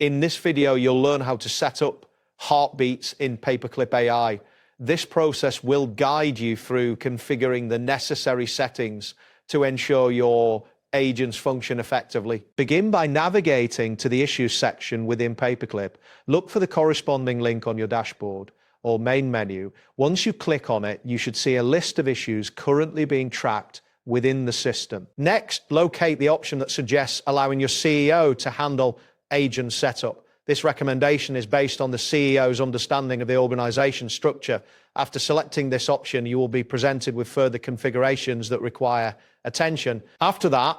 In this video, you'll learn how to set up heartbeats in Paperclip AI. This process will guide you through configuring the necessary settings to ensure your agents function effectively. Begin by navigating to the Issues section within Paperclip. Look for the corresponding link on your dashboard or main menu. Once you click on it, you should see a list of issues currently being tracked within the system. Next, locate the option that suggests allowing your CEO to handle agent setup. This recommendation is based on the CEO's understanding of the organization structure. After selecting this option, you will be presented with further configurations that require attention. After that,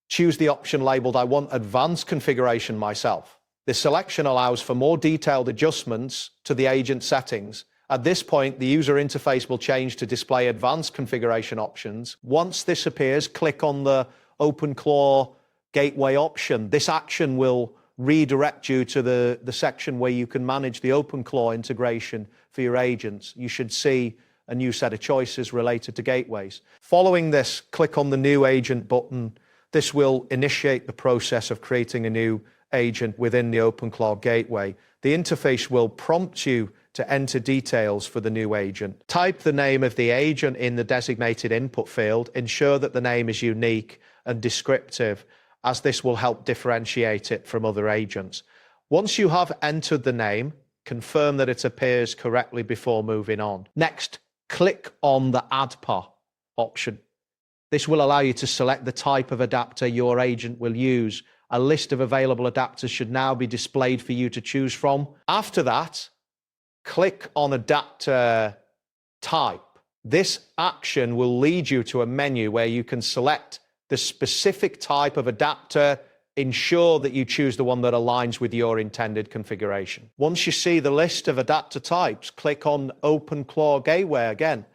choose the option labeled "I want advanced configuration myself." This selection allows for more detailed adjustments to the agent settings. At this point, the user interface will change to display advanced configuration options. Once this appears, click on the OpenClaw Gateway option. This action will redirect you to the section where you can manage the OpenClaw integration for your agents. You should see a new set of choices related to gateways. Following this, click on the New Agent button. This will initiate the process of creating a new agent within the OpenClaw Gateway. The interface will prompt you to enter details for the new agent. Type the name of the agent in the designated input field. Ensure that the name is unique and descriptive, as this will help differentiate it from other agents. Once you have entered the name, confirm that it appears correctly before moving on. Next, click on the ADPA option. This will allow you to select the type of adapter your agent will use. A list of available adapters should now be displayed for you to choose from. After that, click on adapter type. This action will lead you to a menu where you can select the specific type of adapter. Ensure that you choose the one that aligns with your intended configuration. Once you see the list of adapter types, click on OpenClaw Gateway again.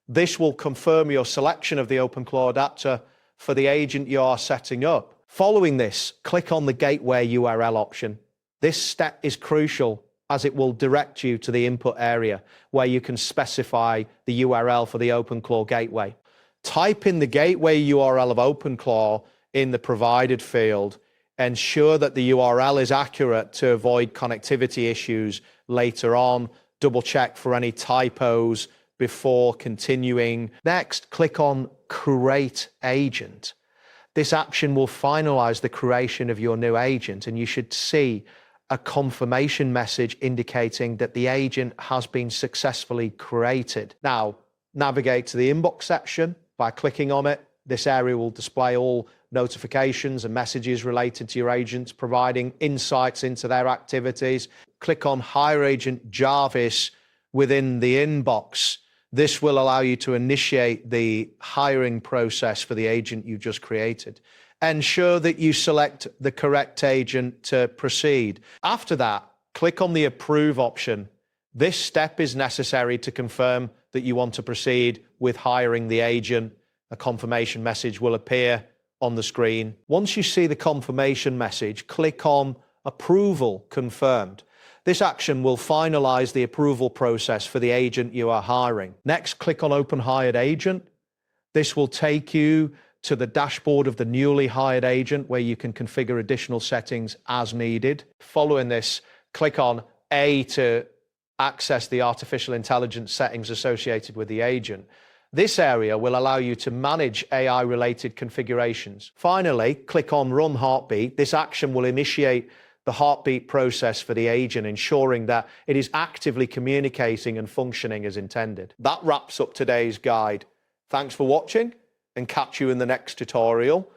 This will confirm your selection of the OpenClaw adapter for the agent you are setting up. Following this, click on the Gateway URL option. This step is crucial as it will direct you to the input area where you can specify the URL for the OpenClaw Gateway. Type in the gateway URL of OpenClaw in the provided field. Ensure that the URL is accurate to avoid connectivity issues later on. Double check for any typos before continuing. Next, click on Create Agent. This action will finalize the creation of your new agent, and you should see a confirmation message indicating that the agent has been successfully created. Now, navigate to the Inbox section. By clicking on it, this area will display all notifications and messages related to your agents, providing insights into their activities. Click on Hire Agent Jarvis within the inbox. This will allow you to initiate the hiring process for the agent you just created. Ensure that you select the correct agent to proceed. After that, click on the Approve option. This step is necessary to confirm that you want to proceed with hiring the agent. A confirmation message will appear on the screen. Once you see the confirmation message, click on Approval Confirmed. This action will finalize the approval process for the agent you are hiring. Next, click on Open Hired Agent. This will take you to the dashboard of the newly hired agent where you can configure additional settings as needed. Following this, click on A to access the artificial intelligence settings associated with the agent. This area will allow you to manage AI-related configurations. Finally, click on Run Heartbeat. This action will initiate the heartbeat process for the agent, ensuring that it is actively communicating and functioning as intended. That wraps up today's guide. Thanks for watching, and catch you in the next tutorial.